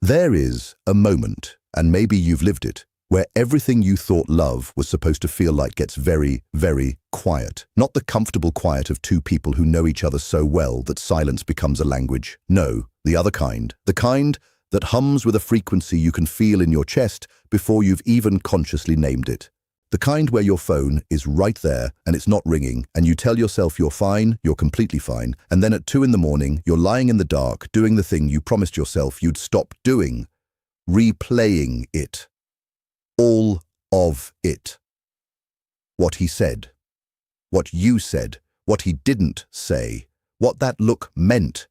There is a moment, and maybe you've lived it, where everything you thought love was supposed to feel like gets very, very quiet. Not the comfortable quiet of two people who know each other so well that silence becomes a language. No, the other kind. The kind that hums with a frequency you can feel in your chest before you've even consciously named it. The kind where your phone is right there and it's not ringing, and you tell yourself you're fine, you're completely fine, and then at 2 in the morning, you're lying in the dark doing the thing you promised yourself you'd stop doing, replaying it. All of it. What he said, what you said, what he didn't say, what that look meant,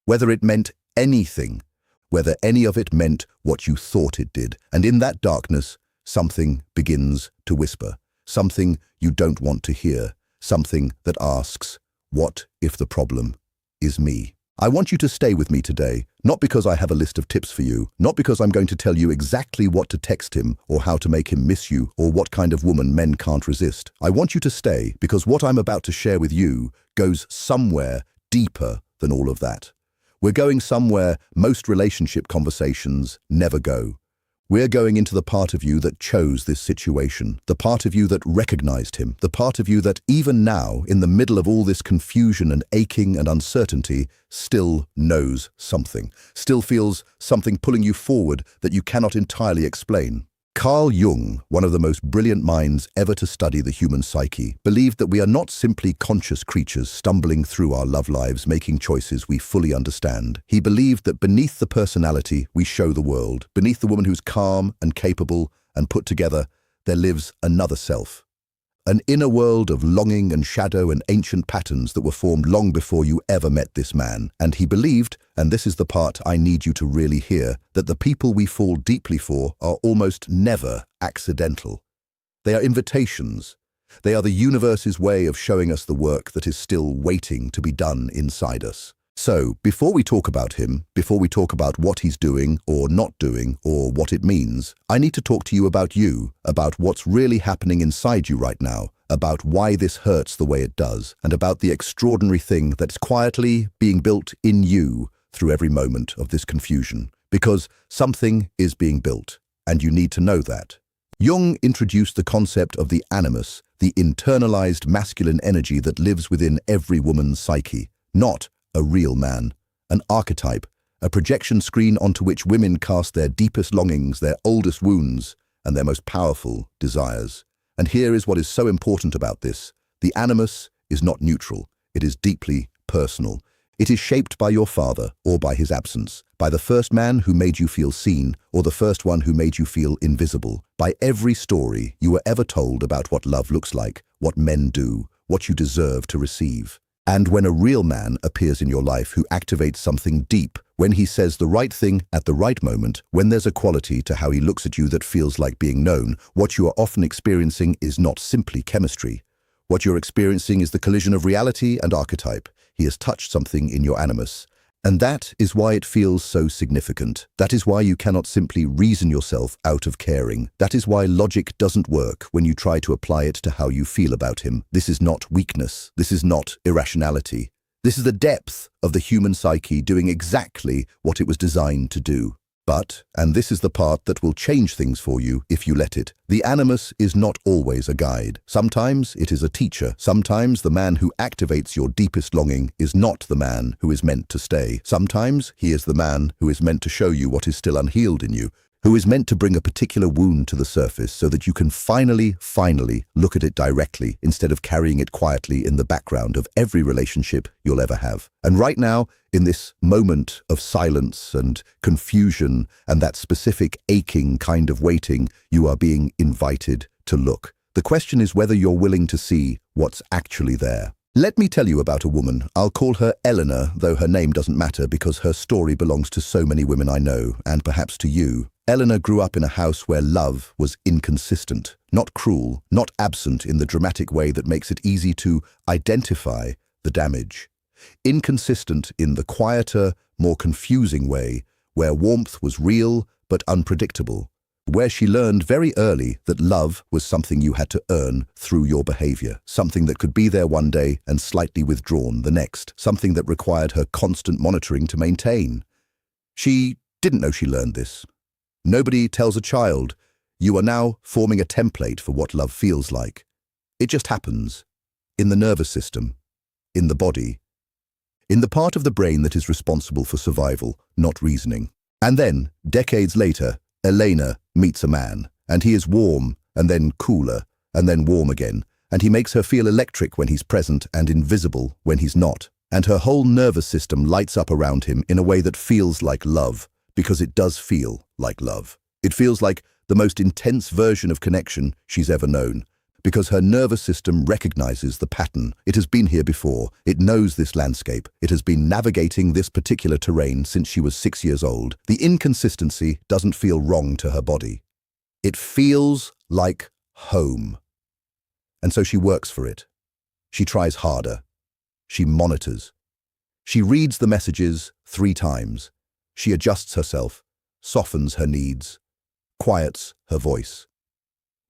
whether it meant anything, whether any of it meant what you thought it did. And in that darkness, something begins to whisper, something you don't want to hear, something that asks, what if the problem is me? I want you to stay with me today, not because I have a list of tips for you, not because I'm going to tell you exactly what to text him or how to make him miss you or what kind of woman men can't resist. I want you to stay because what I'm about to share with you goes somewhere deeper than all of that. We're going somewhere most relationship conversations never go. We're going into the part of you that chose this situation, the part of you that recognized him, the part of you that even now, in the middle of all this confusion and aching and uncertainty, still knows something, still feels something pulling you forward that you cannot entirely explain. Carl Jung, one of the most brilliant minds ever to study the human psyche, believed that we are not simply conscious creatures stumbling through our love lives making choices we fully understand. He believed that beneath the personality we show the world, beneath the woman who's calm and capable and put together, there lives another self. An inner world of longing and shadow and ancient patterns that were formed long before you ever met this man. And he believed, and this is the part I need you to really hear, that the people we fall deeply for are almost never accidental. They are invitations. They are the universe's way of showing us the work that is still waiting to be done inside us. So, before we talk about him, before we talk about what he's doing or not doing or what it means, I need to talk to you, about what's really happening inside you right now, about why this hurts the way it does, and about the extraordinary thing that's quietly being built in you through every moment of this confusion. Because something is being built, and you need to know that. Jung introduced the concept of the animus, the internalized masculine energy that lives within every woman's psyche, not a real man, an archetype, a projection screen onto which women cast their deepest longings, their oldest wounds, and their most powerful desires. And here is what is so important about this. The animus is not neutral. It is deeply personal. It is shaped by your father or by his absence, by the first man who made you feel seen or the first one who made you feel invisible, by every story you were ever told about what love looks like, what men do, what you deserve to receive. And when a real man appears in your life who activates something deep, when he says the right thing at the right moment, when there's a quality to how he looks at you that feels like being known, what you are often experiencing is not simply chemistry. What you're experiencing is the collision of reality and archetype. He has touched something in your animus. And that is why it feels so significant. That is why you cannot simply reason yourself out of caring. That is why logic doesn't work when you try to apply it to how you feel about him. This is not weakness. This is not irrationality. This is the depth of the human psyche doing exactly what it was designed to do. But, and this is the part that will change things for you if you let it, the animus is not always a guide. Sometimes it is a teacher. Sometimes the man who activates your deepest longing is not the man who is meant to stay. Sometimes he is the man who is meant to show you what is still unhealed in you, who is meant to bring a particular wound to the surface so that you can finally look at it directly instead of carrying it quietly in the background of every relationship you'll ever have. And right now, in this moment of silence and confusion and that specific aching kind of waiting, you are being invited to look. The question is whether you're willing to see what's actually there. Let me tell you about a woman. I'll call her Eleanor, though her name doesn't matter because her story belongs to so many women I know, and perhaps to you. Eleanor grew up in a house where love was inconsistent, not cruel, not absent in the dramatic way that makes it easy to identify the damage. Inconsistent in the quieter, more confusing way, where warmth was real but unpredictable, where she learned very early that love was something you had to earn through your behavior, something that could be there one day and slightly withdrawn the next, something that required her constant monitoring to maintain. She Didn't know she learned this. Nobody tells a child, you are now forming a template for what love feels like. It just happens. In the nervous system. In the body. In the part of the brain that is responsible for survival, not reasoning. And then, decades later, Elena meets a man, and he is warm, and then cooler, and then warm again, and he makes her feel electric when he's present and invisible when he's not. And her whole nervous system lights up around him in a way that feels like love, because it does feel like love. It feels like the most intense version of connection she's ever known, because her nervous system recognizes the pattern. It has been here before. It knows this landscape. It has been navigating this particular terrain since she was 6 years old. The inconsistency doesn't feel wrong to her body. It feels like home. And so she works for it. She tries harder. She monitors. She reads the messages 3 times. She adjusts herself, softens her needs, quiets her voice.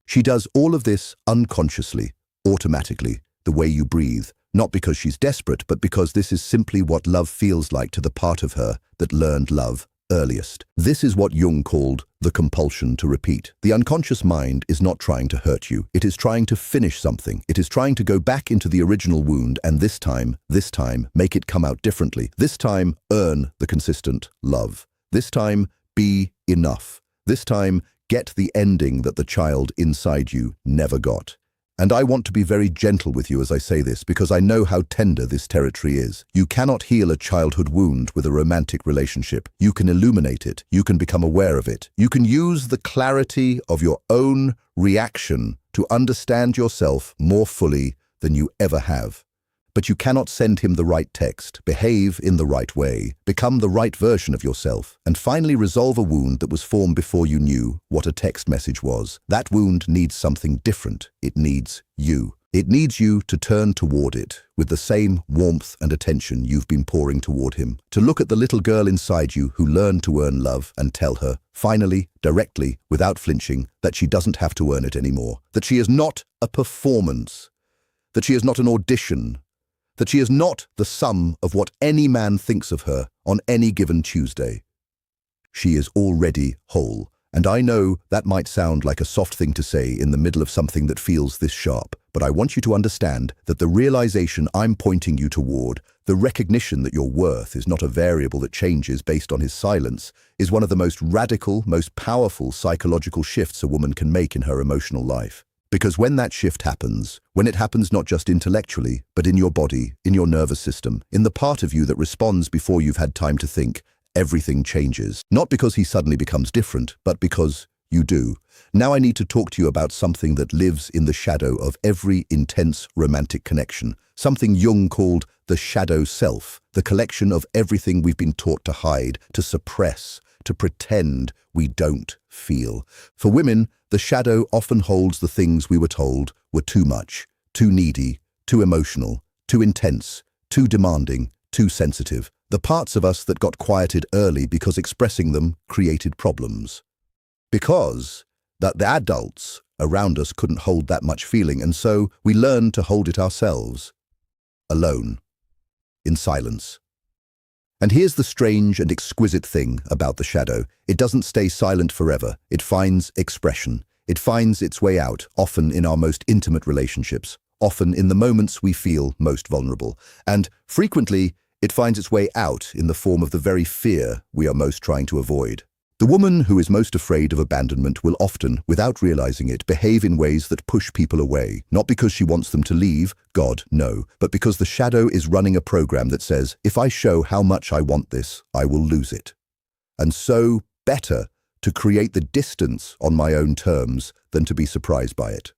She does all of this unconsciously, automatically, the way you breathe, not because she's desperate, but because this is simply what love feels like to the part of her that learned love earliest. This is what Jung called the compulsion to repeat. The unconscious mind is not trying to hurt you. It is trying to finish something. It is trying to go back into the original wound and this time, make it come out differently. This time, earn the consistent love. This time, be enough. This time, get the ending that the child inside you never got. And I want to be very gentle with you as I say this, because I know how tender this territory is. You cannot heal a childhood wound with a romantic relationship. You can illuminate it. You can become aware of it. You can use the clarity of your own reaction to understand yourself more fully than you ever have. But you cannot send him the right text, behave in the right way, become the right version of yourself, and finally resolve a wound that was formed before you knew what a text message was. That wound needs something different. It needs you. It needs you to turn toward it with the same warmth and attention you've been pouring toward him, to look at the little girl inside you who learned to earn love and tell her, finally, directly, without flinching, that she doesn't have to earn it anymore, that she is not a performance, that she is not an audition, that she is not the sum of what any man thinks of her on any given Tuesday. She is already whole, and I know that might sound like a soft thing to say in the middle of something that feels this sharp, but I want you to understand that the realization I'm pointing you toward, the recognition that your worth is not a variable that changes based on his silence, is one of the most radical, most powerful psychological shifts a woman can make in her emotional life. Because when that shift happens, when it happens not just intellectually, but in your body, in your nervous system, in the part of you that responds before you've had time to think, everything changes. Not because he suddenly becomes different, but because you do. Now I need to talk to you about something that lives in the shadow of every intense romantic connection, something Jung called the shadow self, the collection of everything we've been taught to hide, to suppress, to pretend we don't feel. For women, the shadow often holds the things we were told were too much, too needy, too emotional, too intense, too demanding, too sensitive. The parts of us that got quieted early because expressing them created problems. Because that the adults around us couldn't hold that much feeling, and so we learned to hold it ourselves, alone, in silence. And here's the strange and exquisite thing about the shadow. It doesn't stay silent forever. It finds expression. It finds its way out, often in our most intimate relationships, often in the moments we feel most vulnerable. And frequently, it finds its way out in the form of the very fear we are most trying to avoid. The woman who is most afraid of abandonment will often, without realizing it, behave in ways that push people away, not because she wants them to leave, God, no, but because the shadow is running a program that says, if I show how much I want this, I will lose it. And so, better to create the distance on my own terms than to be surprised by it.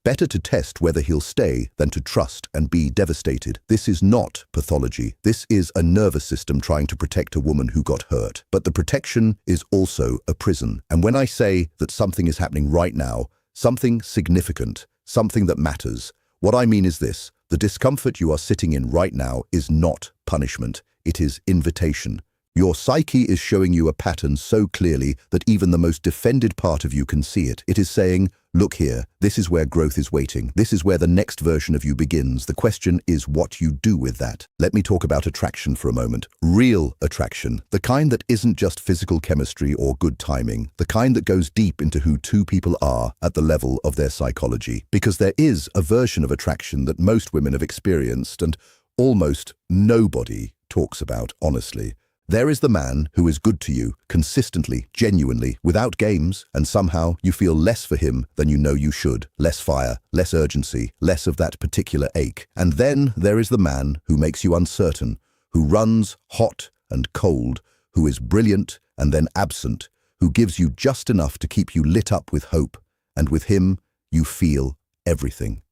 Better to test whether he'll stay than to trust and be devastated. This is not pathology. This is a nervous system trying to protect a woman who got hurt. But the protection is also a prison. And when I say that something is happening right now, something significant, something that matters, what I mean is this: the discomfort you are sitting in right now is not punishment. It is invitation. Your psyche is showing you a pattern so clearly that even the most defended part of you can see it. It is saying, look here, this is where growth is waiting. This is where the next version of you begins. The question is what you do with that. Let me talk about attraction for a moment. Real attraction, the kind that isn't just physical chemistry or good timing, the kind that goes deep into who two people are at the level of their psychology. Because there is a version of attraction that most women have experienced and almost nobody talks about honestly. There is the man who is good to you, consistently, genuinely, without games, and somehow you feel less for him than you know you should. Less fire, less urgency, less of that particular ache. And then there is the man who makes you uncertain, who runs hot and cold, who is brilliant and then absent, who gives you just enough to keep you lit up with hope. And with him, you feel everything.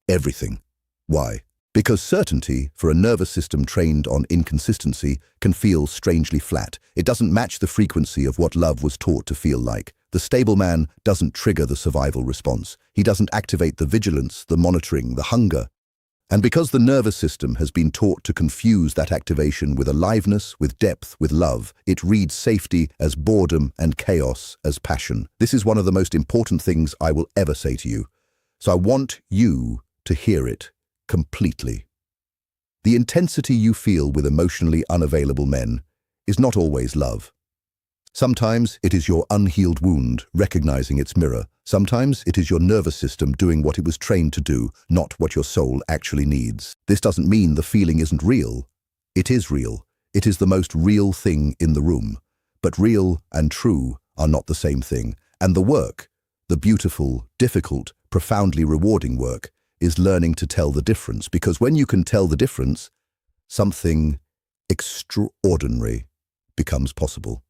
Everything. Why? Because certainty, for a nervous system trained on inconsistency, can feel strangely flat. It doesn't match the frequency of what love was taught to feel like. The stable man doesn't trigger the survival response. He doesn't activate the vigilance, the monitoring, the hunger. And because the nervous system has been taught to confuse that activation with aliveness, with depth, with love, it reads safety as boredom and chaos as passion. This is one of the most important things I will ever say to you. So I want you to hear it completely. The intensity you feel with emotionally unavailable men is not always love. Sometimes it is your unhealed wound recognizing its mirror. Sometimes it is your nervous system doing what it was trained to do, not what your soul actually needs. This doesn't mean the feeling isn't real. It is real. It is the most real thing in the room. But real and true are not the same thing. And the work, the beautiful, difficult, profoundly rewarding work, is learning to tell the difference, because when you can tell the difference, something extraordinary becomes possible.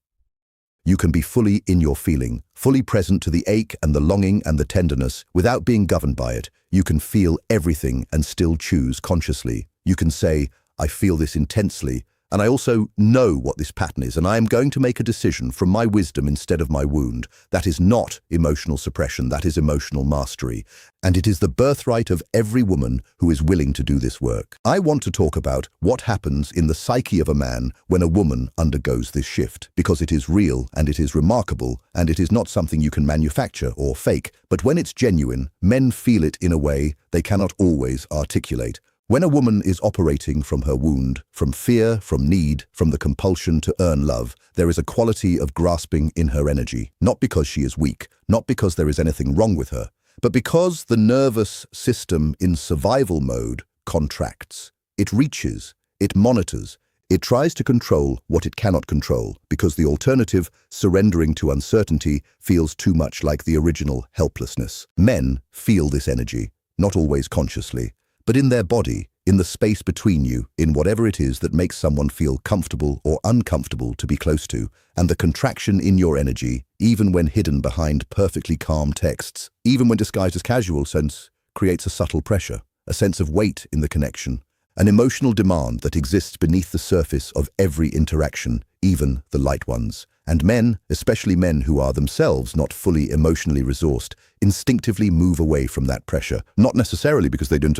You can be fully in your feeling, fully present to the ache and the longing and the tenderness without being governed by it. You can feel everything and still choose consciously. You can say, I feel this intensely, and I also know what this pattern is, and I am going to make a decision from my wisdom instead of my wound. That is not emotional suppression, that is emotional mastery. And it is the birthright of every woman who is willing to do this work. I want to talk about what happens in the psyche of a man when a woman undergoes this shift, because it is real and it is remarkable, and it is not something you can manufacture or fake. But when it's genuine, men feel it in a way they cannot always articulate. When a woman is operating from her wound, from fear, from need, from the compulsion to earn love, there is a quality of grasping in her energy, not because she is weak, not because there is anything wrong with her, but because the nervous system in survival mode contracts. It reaches, it monitors, it tries to control what it cannot control, because the alternative, surrendering to uncertainty, feels too much like the original helplessness. Men feel this energy, not always consciously, but in their body, in the space between you, in whatever it is that makes someone feel comfortable or uncomfortable to be close to, and the contraction in your energy, even when hidden behind perfectly calm texts, even when disguised as casual sense, creates a subtle pressure, a sense of weight in the connection, an emotional demand that exists beneath the surface of every interaction, even the light ones. And men, especially men who are themselves not fully emotionally resourced, instinctively move away from that pressure. Not necessarily because they don't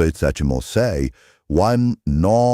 say, one no.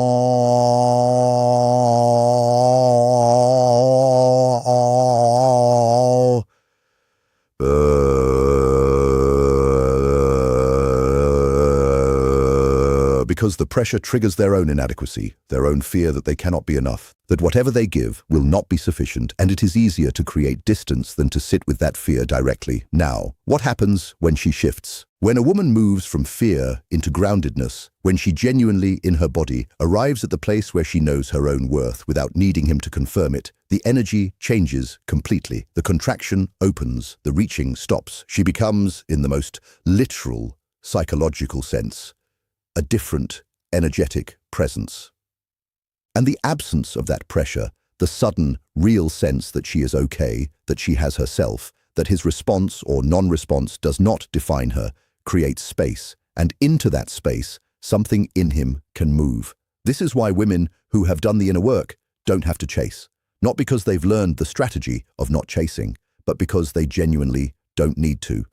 Because the pressure triggers their own inadequacy, their own fear that they cannot be enough, that whatever they give will not be sufficient, and it is easier to create distance than to sit with that fear directly. Now, what happens when she shifts? When a woman moves from fear into groundedness, when she genuinely, in her body, arrives at the place where she knows her own worth without needing him to confirm it, the energy changes completely. The contraction opens, the reaching stops. She becomes, in the most literal, psychological sense, a different, energetic presence. And the absence of that pressure, the sudden, real sense that she is okay, that she has herself, that his response or non-response does not define her, creates space, and into that space, something in him can move. This is why women who have done the inner work don't have to chase, not because they've learned the strategy of not chasing, but because they genuinely don't need to.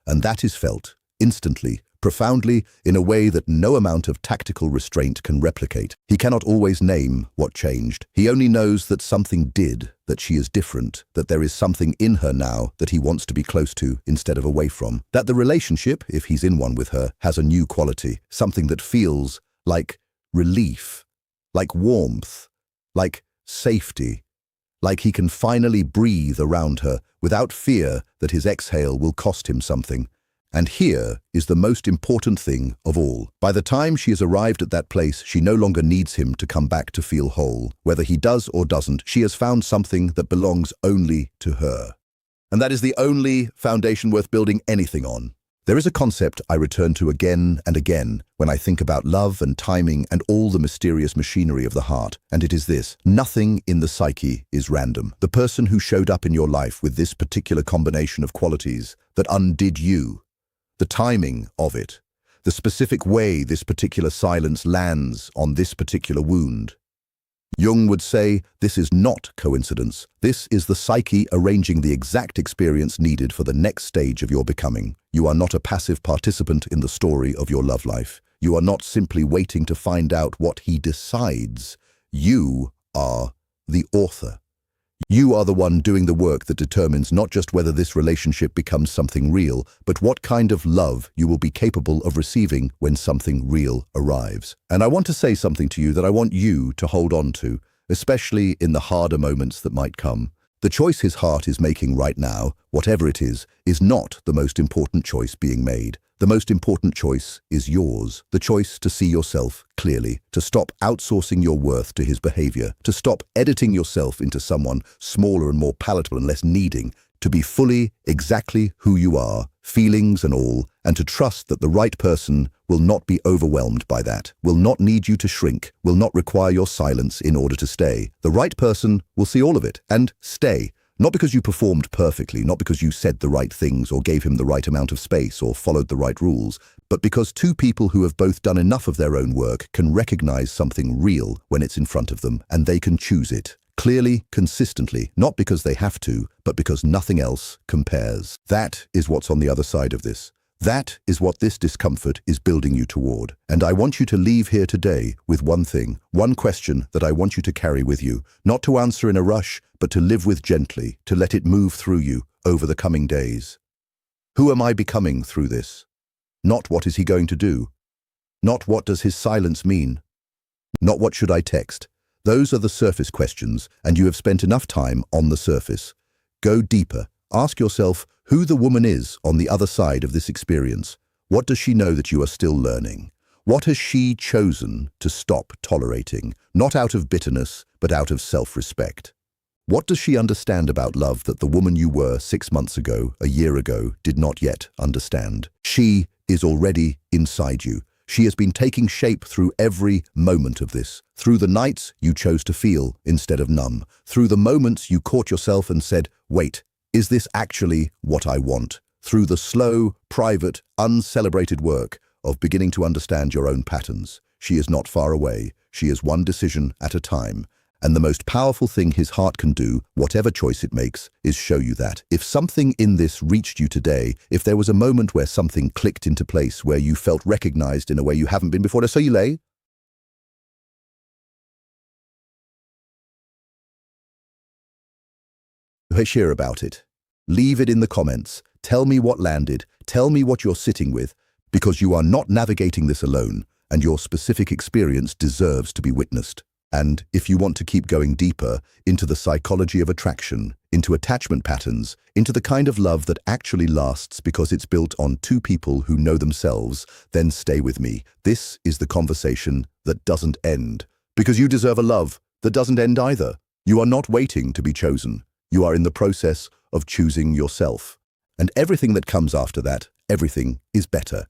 And that is felt instantly, profoundly, in a way that no amount of tactical restraint can replicate. He cannot always name what changed. He only knows that something did, that she is different, that there is something in her now that he wants to be close to instead of away from. That the relationship, if he's in one with her, has a new quality, something that feels like relief, like warmth, like safety, like he can finally breathe around her without fear that his exhale will cost him something. And here is the most important thing of all. By the time she has arrived at that place, she no longer needs him to come back to feel whole. Whether he does or doesn't, she has found something that belongs only to her. And that is the only foundation worth building anything on. There is a concept I return to again and again when I think about love and timing and all the mysterious machinery of the heart, and it is this: nothing in the psyche is random. The person who showed up in your life with this particular combination of qualities that undid you, the timing of it, the specific way this particular silence lands on this particular wound. Jung would say, this is not coincidence. This is the psyche arranging the exact experience needed for the next stage of your becoming. You are not a passive participant in the story of your love life. You are not simply waiting to find out what he decides. You are the author. You are the one doing the work that determines not just whether this relationship becomes something real, but what kind of love you will be capable of receiving when something real arrives. And I want to say something to you that I want you to hold on to, especially in the harder moments that might come. The choice his heart is making right now, whatever it is not the most important choice being made. The most important choice is yours. The choice to see yourself clearly, to stop outsourcing your worth to his behavior, to stop editing yourself into someone smaller and more palatable and less needing, to be fully exactly who you are, feelings and all, and to trust that the right person will not be overwhelmed by that, will not need you to shrink, will not require your silence in order to stay. The right person will see all of it and stay. Not because you performed perfectly, not because you said the right things or gave him the right amount of space or followed the right rules, but because two people who have both done enough of their own work can recognize something real when it's in front of them, and they can choose it. Clearly, consistently, not because they have to, but because nothing else compares. That is what's on the other side of this. That is what this discomfort is building you toward. And I want you to leave here today with one thing, one question that I want you to carry with you, not to answer in a rush, but to live with gently, to let it move through you over the coming days. Who am I becoming through this? Not what is he going to do? Not what does his silence mean? Not what should I text? Those are the surface questions, and you have spent enough time on the surface. Go deeper. Ask yourself who the woman is on the other side of this experience. What does she know that you are still learning? What has she chosen to stop tolerating, not out of bitterness, but out of self-respect? What does she understand about love that the woman you were 6 months ago, a year ago, did not yet understand? She is already inside you. She has been taking shape through every moment of this, through the nights you chose to feel instead of numb, through the moments you caught yourself and said, wait, is this actually what I want? Through the slow, private, uncelebrated work of beginning to understand your own patterns. She is not far away. She is one decision at a time. And the most powerful thing his heart can do, whatever choice it makes, is show you that. If something in this reached you today, if there was a moment where something clicked into place, where you felt recognized in a way you haven't been before, so you lay. Share about it. Leave it in the comments. Tell me what landed. Tell me what you're sitting with, because you are not navigating this alone, and your specific experience deserves to be witnessed. And if you want to keep going deeper into the psychology of attraction, into attachment patterns, into the kind of love that actually lasts because it's built on two people who know themselves, then stay with me. This is the conversation that doesn't end, because you deserve a love that doesn't end either. You are not waiting to be chosen. You are in the process of choosing yourself. And everything that comes after that, everything is better.